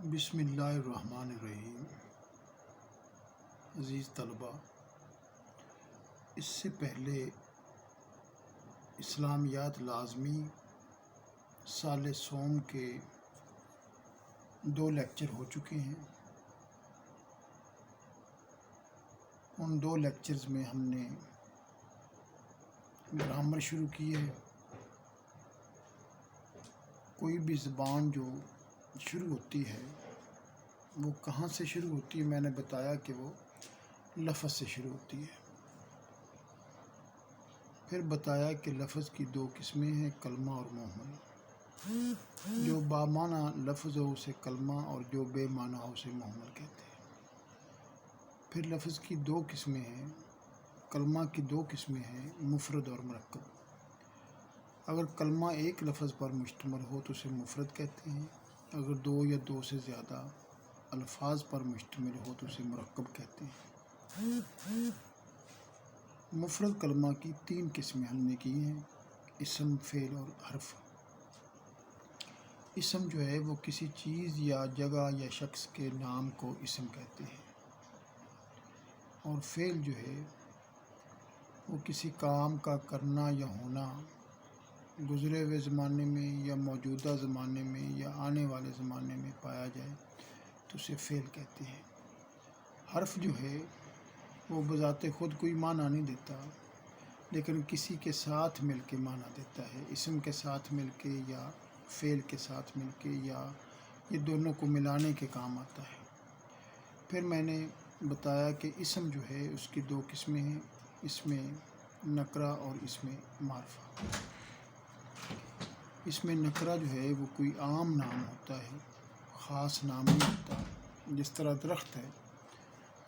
بسم اللہ الرحمن الرحیم۔ عزیز طلبہ، اس سے پہلے اسلامیات لازمی سال سوم کے 2 لیکچر ہو چکے ہیں۔ ان 2 لیکچرز میں ہم نے گرامر شروع کی ہے۔ کوئی بھی زبان جو شروع ہوتی ہے وہ کہاں سے شروع ہوتی ہے؟ میں نے بتایا کہ وہ لفظ سے شروع ہوتی ہے۔ پھر بتایا کہ لفظ کی 2 قسمیں ہیں، کلمہ اور مہمل۔ جو بامعنی لفظ ہو اسے کلمہ اور جو بے معنی ہو اسے مہمل کہتے ہیں۔ پھر لفظ کی 2 قسمیں ہیں، کلمہ کی 2 قسمیں ہیں، مفرد اور مرکب۔ اگر کلمہ ایک لفظ پر مشتمل ہو تو اسے مفرد کہتے ہیں، اگر 2 یا 2 سے زیادہ الفاظ پر مشتمل ہو تو اسے مرکب کہتے ہیں۔ مفرد کلمہ کی 3 قسمیں ہم نے کی ہیں، اسم، فعل اور حرف۔ اسم جو ہے وہ کسی چیز یا جگہ یا شخص کے نام کو اسم کہتے ہیں، اور فعل جو ہے وہ کسی کام کا کرنا یا ہونا گزرے ہوئے زمانے میں یا موجودہ زمانے میں یا آنے والے زمانے میں پایا جائے تو اسے فعل کہتے ہیں۔ حرف جو ہے وہ بذات خود کوئی معنی نہیں دیتا، لیکن کسی کے ساتھ مل کے معنی دیتا ہے، اسم کے ساتھ مل کے یا فعل کے ساتھ مل کے، یا یہ دونوں کو ملانے کے کام آتا ہے۔ پھر میں نے بتایا کہ اسم جو ہے اس کی 2 قسمیں ہیں، اس میں نکرہ اور اس میں معرفہ۔ اس میں نکرہ جو ہے وہ کوئی عام نام ہوتا ہے، خاص نام نہیں ہوتا۔ جس طرح درخت ہے،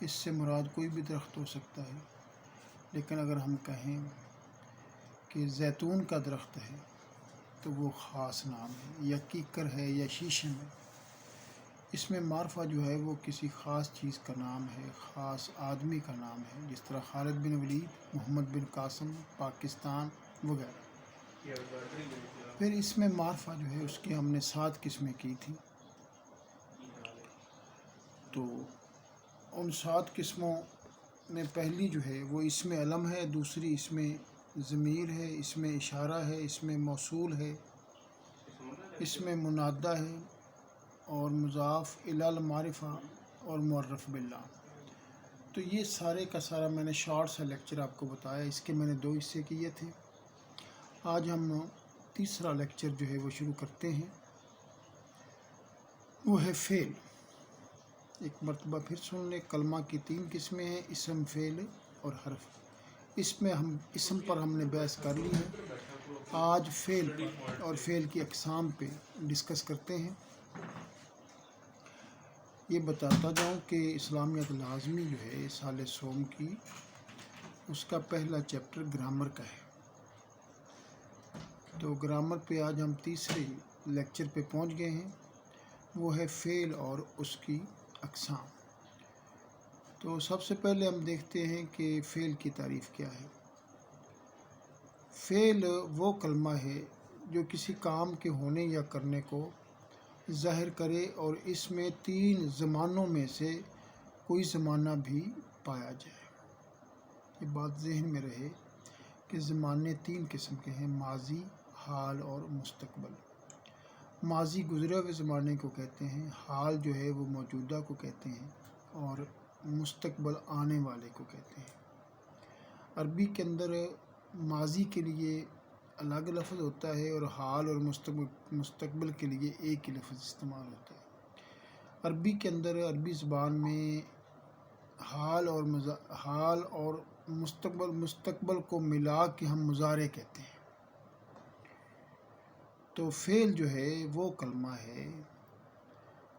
اس سے مراد کوئی بھی درخت ہو سکتا ہے، لیکن اگر ہم کہیں کہ زیتون کا درخت ہے تو وہ خاص نام ہے، یا کیکر ہے یا شیشم ہے۔ اس میں معرفہ جو ہے وہ کسی خاص چیز کا نام ہے، خاص آدمی کا نام ہے، جس طرح خالد بن ولید، محمد بن قاسم، پاکستان وغیرہ۔ پھر اس میں معرفہ جو ہے اس کی ہم نے 7 قسمیں کی تھی، تو ان 7 قسموں میں پہلی جو ہے وہ اس میں علم ہے، دوسری اس میں ضمیر ہے، اس میں اشارہ ہے، اس میں موصول ہے، اس میں منادہ ہے، اور مضاف الی المعرفہ اور معرف باللہ۔ تو یہ سارے کا سارا میں نے شارٹ سا لیکچر آپ کو بتایا، اس کے میں نے 2 حصے کیے تھے۔ آج ہم تیسرا لیکچر جو ہے وہ شروع کرتے ہیں، وہ ہے فعل۔ ایک مرتبہ پھر سن لیں، کلمہ کی 3 قسمیں ہیں، اسم، فعل اور حرف۔ اس میں اسم پر ہم نے بحث کر لی ہے، آج فعل پر اور فعل کی اقسام پہ ڈسکس کرتے ہیں۔ یہ بتاتا جاؤں کہ اسلامیات لازمی جو ہے سال سوم کی، اس کا پہلا چیپٹر گرامر کا ہے۔ تو گرامر پہ آج ہم تیسرے لیکچر پہ پہنچ گئے ہیں، وہ ہے فعل اور اس کی اقسام۔ تو سب سے پہلے ہم دیکھتے ہیں کہ فعل کی تعریف کیا ہے۔ فعل وہ کلمہ ہے جو کسی کام کے ہونے یا کرنے کو ظاہر کرے اور اس میں 3 زمانوں میں سے کوئی زمانہ بھی پایا جائے۔ یہ بات ذہن میں رہے کہ زمانے 3 قسم کے ہیں، ماضی، حال اور مستقبل۔ ماضی گزرے ہوئے زمانے کو کہتے ہیں، حال جو ہے وہ موجودہ کو کہتے ہیں، اور مستقبل آنے والے کو کہتے ہیں۔ عربی کے اندر ماضی کے لیے الگ لفظ ہوتا ہے اور حال اور مستقبل کے لیے ایک ہی لفظ استعمال ہوتا ہے۔ عربی کے اندر، عربی زبان میں حال اور مستقبل کو ملا کے ہم مضارع کہتے ہیں۔ تو فعل جو ہے وہ کلمہ ہے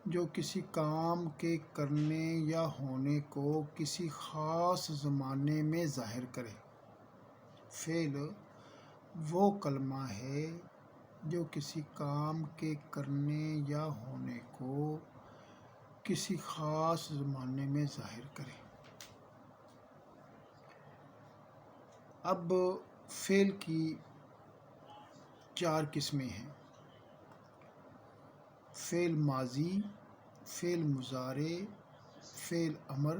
جو کسی کام کے کرنے یا ہونے کو کسی خاص زمانے میں ظاہر کرے۔ فعل وہ کلمہ ہے جو کسی کام کے کرنے یا ہونے کو کسی خاص زمانے میں ظاہر کرے۔ اب فعل کی 4 قسمیں ہیں، فعل ماضی، فعل مضارع، فعل امر،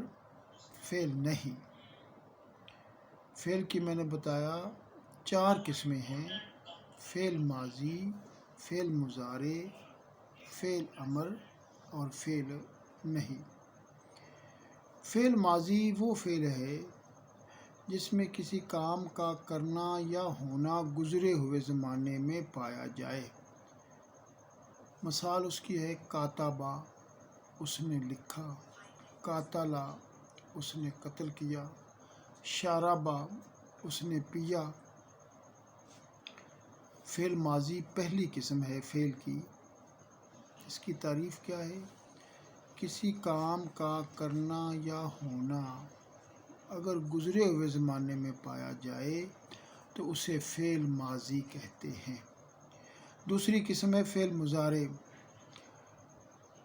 فعل نہیں۔ فعل کی میں نے بتایا 4 قسمیں ہیں: فعل ماضی، فعل مضارع، فعل امر اور فعل نہیں۔ فعل ماضی وہ فعل ہے جس میں کسی کام کا کرنا یا ہونا گزرے ہوئے زمانے میں پایا جائے۔ مثال اس کی ہے کاتبہ، اس نے لکھا، قاتلہ، اس نے قتل کیا، شربہ، اس نے پیا۔ فعل ماضی پہلی قسم ہے فعل کی۔ اس کی تعریف کیا ہے؟ کسی کام کا کرنا یا ہونا اگر گزرے ہوئے زمانے میں پایا جائے تو اسے فعل ماضی کہتے ہیں۔ دوسری قسم ہے فعل مضارع۔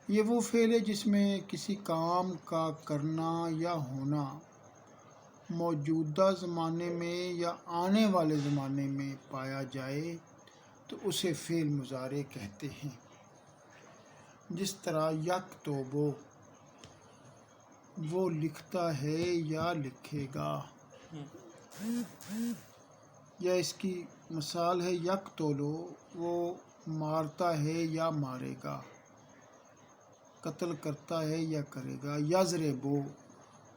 یہ وہ فعل ہے جس میں کسی کام کا کرنا یا ہونا موجودہ زمانے میں یا آنے والے زمانے میں پایا جائے تو اسے فعل مضارع کہتے ہیں۔ جس طرح یکتب، وہ لکھتا ہے یا لکھے گا، یا اس کی مثال ہے یقتل، وہ مارتا ہے یا مارے گا، قتل کرتا ہے یا کرے گا۔ یضرب،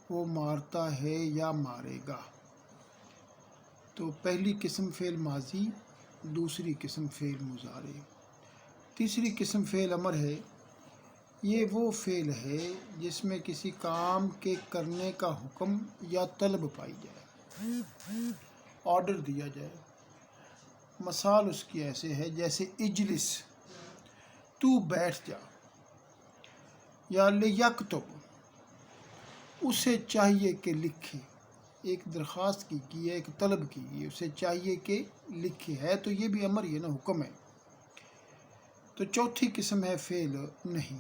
وہ مارتا ہے یا مارے گا۔ تو پہلی قسم فعل ماضی، دوسری قسم فعل مضارع۔ تیسری قسم فعل امر ہے۔ یہ وہ فعل ہے جس میں کسی کام کے کرنے کا حکم یا طلب پائی جائے، آرڈر دیا جائے۔ مثال اس کی ایسے ہے جیسے اجلس، تو بیٹھ جا، یا لیکتب، اسے چاہیے کہ لکھے۔ ایک درخواست کی ہے، ایک طلب کی ہے، اسے چاہیے کہ لکھے، ہے تو یہ بھی امر، یہ نا حکم ہے۔ تو چوتھی قسم ہے فعل نہیں۔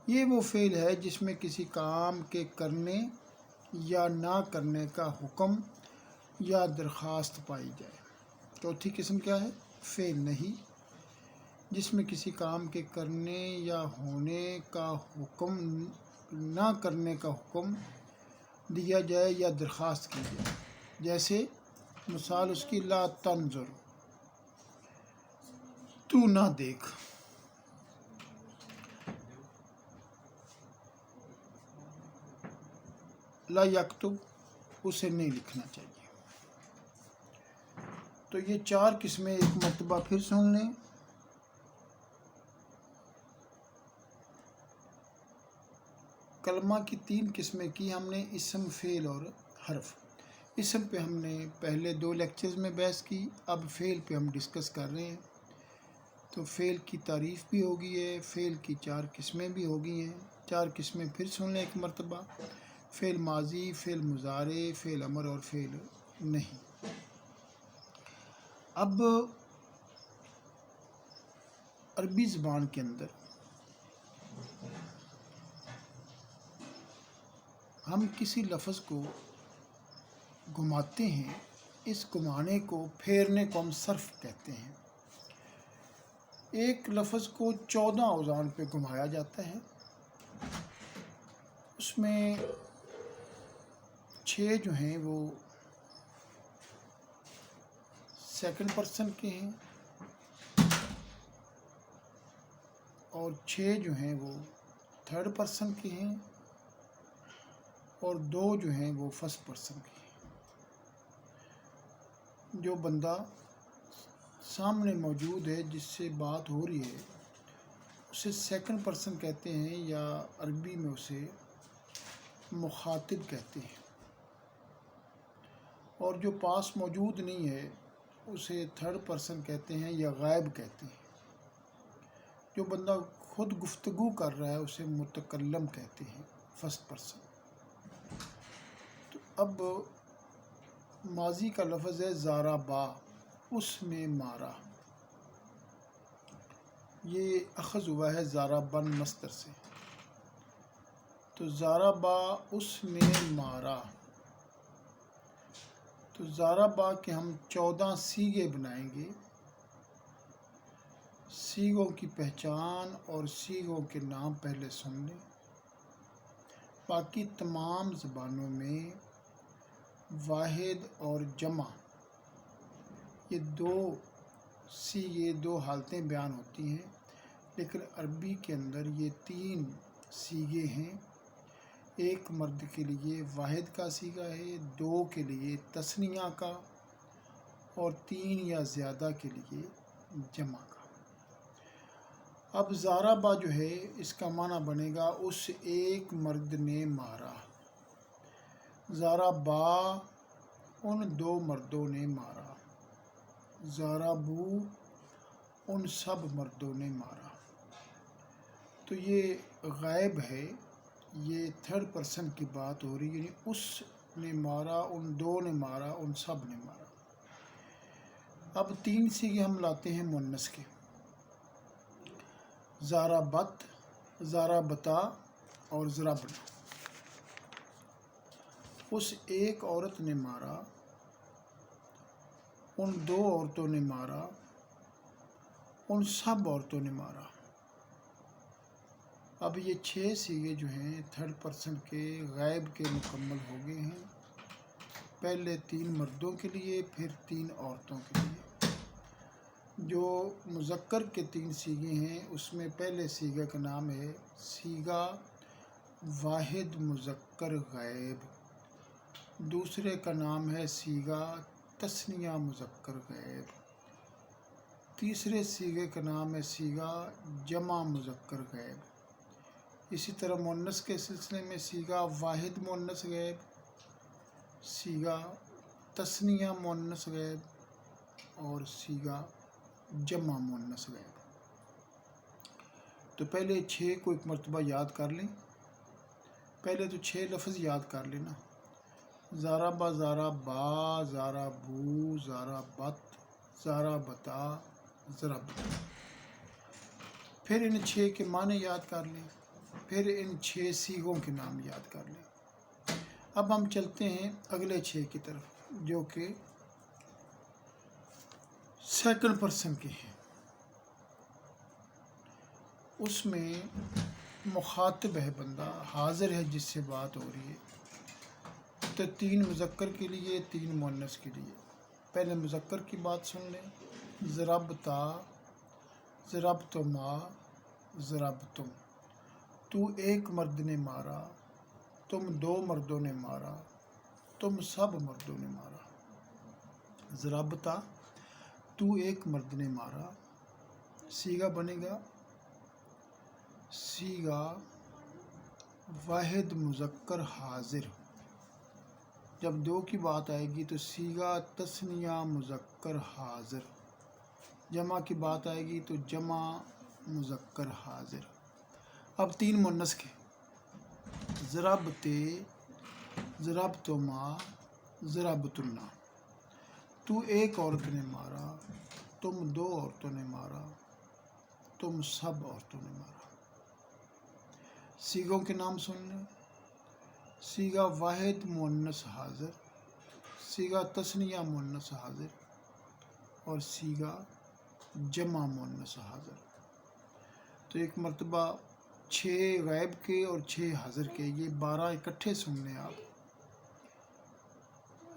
یہ وہ فعل ہے جس میں کسی کام کے کرنے یا نہ کرنے کا حکم یا درخواست پائی جائے۔ چوتھی قسم کیا ہے؟ فعل نہیں، جس میں کسی کام کے کرنے یا ہونے کا حکم، نہ کرنے کا حکم دیا جائے یا درخواست کی جائے۔ جیسے مثال اس کی لا تنظر، تو نہ دیکھ۔ لا یکتب، اسے نہیں لکھنا چاہیے۔ تو یہ 4 قسمیں ایک مرتبہ پھر سن لیں۔ کلمہ کی 3 قسمیں کی ہم نے، اسم، فعل اور حرف۔ اسم پہ ہم نے پہلے 2 لیکچرز میں بحث کی، اب فعل پہ ہم ڈسکس کر رہے ہیں۔ تو فعل کی تعریف بھی ہو گئی ہے، فعل کی 4 قسمیں بھی ہو گئی ہیں۔ 4 قسمیں پھر سن لیں ایک مرتبہ: فعل ماضی، فعل مضارع، فعل امر اور فعل نہیں۔ اب عربی زبان کے اندر ہم کسی لفظ کو گھماتے ہیں، اس گھمانے کو، پھیرنے کو ہم صرف کہتے ہیں۔ ایک لفظ کو 14 اوزان پہ گھمایا جاتا ہے، اس میں 6 جو ہیں وہ سیکنڈ پرسن کے ہیں اور 6 جو ہیں وہ تھرڈ پرسن کے ہیں اور 2 جو ہیں وہ فرسٹ پرسن کے ہیں۔ جو بندہ سامنے موجود ہے، جس سے بات ہو رہی ہے، اسے سیکنڈ پرسن کہتے ہیں، یا عربی میں اسے مخاطب کہتے ہیں۔ اور جو پاس موجود نہیں ہے اسے تھرڈ پرسن کہتے ہیں یا غائب کہتے ہیں۔ جو بندہ خود گفتگو کر رہا ہے اسے متکلم کہتے ہیں، فرسٹ پرسن۔ تو اب ماضی کا لفظ ہے ضربا، اس نے مارا۔ یہ اخذ ہوا ہے ضربن مصدر سے۔ تو ضربا، اس نے مارا۔ تو ضربا کے ہم 14 صیغے بنائیں گے۔ سیغوں کی پہچان اور سیغوں کے نام پہلے سن لیں۔ باقی تمام زبانوں میں واحد اور جمع یہ دو حالتیں بیان ہوتی ہیں، لیکن عربی کے اندر یہ 3 صیغے ہیں۔ ایک مرد کے لیے واحد کا صیغہ ہے، 2 کے لیے تثنیہ کا، اور 3 یا زیادہ کے لیے جمع کا۔ اب ضربہ جو ہے اس کا معنی بنے گا اس ایک مرد نے مارا، ضربا ان 2 مردوں نے مارا، ضربو ان سب مردوں نے مارا۔ تو یہ غائب ہے، یہ 3rd پرسن کی بات ہو رہی ہے، یعنی اس نے مارا، ان 2 نے مارا، ان سب نے مارا۔ اب 3 صیغے ہم لاتے ہیں مؤنث کے، ضربت، ضربتا اور ضربنا۔ اس ایک عورت نے مارا، ان 2 عورتوں نے مارا، ان سب عورتوں نے مارا۔ اب یہ 6 صیغے جو ہیں 3rd پرسن کے غائب کے مکمل ہو گئے ہیں، پہلے 3 مردوں کے لیے، پھر 3 عورتوں کے لیے۔ جو مذکر کے 3 صیغے ہیں اس میں پہلے صیغے کا نام ہے صیغہ واحد مذکر غائب، دوسرے کا نام ہے صیغہ تثنیہ مذکر غائب، تیسرے صیغے کا نام ہے صیغہ جمع مذکر غائب۔ اسی طرح مؤنث کے سلسلے میں صیغہ واحد مؤنث غائب، صیغہ تثنیہ مؤنث غائب اور صیغہ جمع مؤنث غائب۔ تو پہلے 6 کو ایک مرتبہ یاد کر لیں۔ پہلے تو 6 لفظ یاد کر لینا، ضربہ، ضربا، ضربو، ضربت، ضربتا، ضربنا۔ پھر ان 6 کے معنی یاد کر لیں، پھر ان 6 صیغوں کے نام یاد کر لیں۔ اب ہم چلتے ہیں اگلے 6 کی طرف جو کہ 2nd پرسن کے ہیں۔ اس میں مخاطب ہے بندہ، حاضر ہے جس سے بات ہو رہی ہے۔ تو 3 مذکر کے لیے، 3 مؤنث کے لیے۔ پہلے مذکر کی بات سن لیں، ضربتا، ضربتما، ضربتم۔ تو ایک مرد نے مارا، تم 2 مردوں نے مارا، تم سب مردوں نے مارا۔ ضربتا، تو ایک مرد نے مارا، صیغہ بنے گا صیغہ واحد مذکر حاضر۔ جب 2 کی بات آئے گی تو صیغہ تثنیہ مذکر حاضر، جمع کی بات آئے گی تو جمع مذکر حاضر۔ اب 3 مؤنث کے، ضربتے، ضربتما، ضربتنا۔ تو ایک عورت نے مارا، تم 2 عورتوں نے مارا، تم سب عورتوں نے مارا۔ صیغوں کے نام سن لیں، صیغہ واحد مؤنث حاضر، صیغہ تثنیہ مؤنث حاضر اور صیغہ جمع مؤنث حاضر۔ تو ایک مرتبہ 6 غائب کے اور 6 حاضر کے، یہ 12 اکٹھے سن لیں آپ،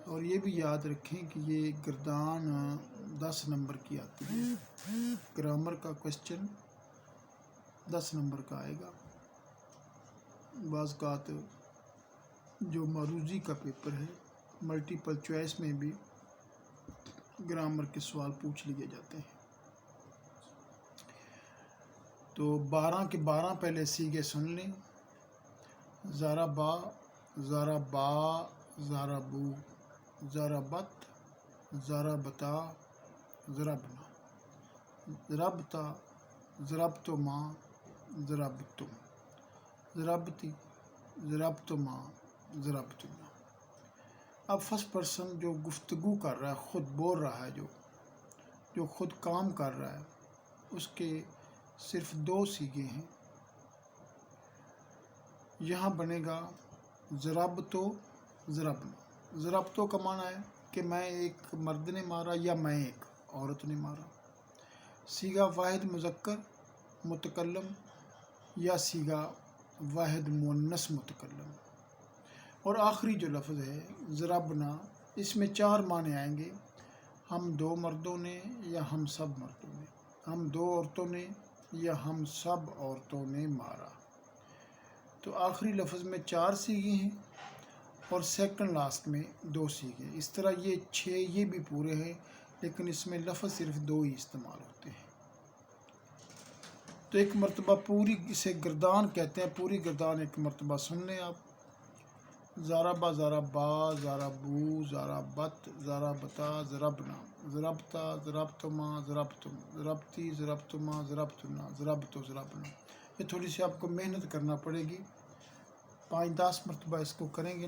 اور یہ بھی یاد رکھیں کہ یہ گردان 10 نمبر کی آتی ہے، گرامر کا کوشچن 10 نمبر کا آئے گا۔ بعض اوقات جو معروضی کا پیپر ہے ملٹیپل چوائس میں بھی گرامر کے سوال پوچھ لیے جاتے ہیں۔ تو 12 کے 12 پہلے صیغے سن لیں، ضربا، ضربا، ضربو، ضربت، ضربتا، ضربنا، ضربتا، ضربتما، ضربتم، ضربتی، ضربتما، ضربتنا۔ اب 1st پرسن جو گفتگو کر رہا ہے، خود بول رہا ہے، جو خود کام کر رہا ہے، اس کے صرف 2 صیغے ہیں۔ یہاں بنے گا ضربتو، ضربنا۔ ضربتو کا معنی ہے کہ میں ایک مرد نے مارا یا میں ایک عورت نے مارا۔ سیغہ واحد مذکر متکلم یا سیغہ واحد مؤنث متکلم۔ اور آخری جو لفظ ہے ضربنا، اس میں 4 معنی آئیں گے: ہم 2 مردوں نے یا ہم سب مردوں نے، ہم 2 عورتوں نے یا ہم سب عورتوں نے مارا۔ تو آخری لفظ میں 4 صیغے ہیں اور سیکنڈ لاسٹ میں 2 صیغے۔ اس طرح یہ 6 یہ بھی پورے ہیں، لیکن اس میں لفظ صرف 2 ہی استعمال ہوتے ہیں۔ تو ایک مرتبہ پوری، اسے گردان کہتے ہیں، پوری گردان ایک مرتبہ سن لیں آپ۔ ضربا ضربا ضربو ضربت ضربتا ضربنا ضربتا ضربتما ضربتم ضربتی ضربتما ضربتنا ضربتو ضربنا۔ یہ تھوڑی سی آپ کو محنت کرنا پڑے گی، 5-10 مرتبہ اس کو کریں گے نا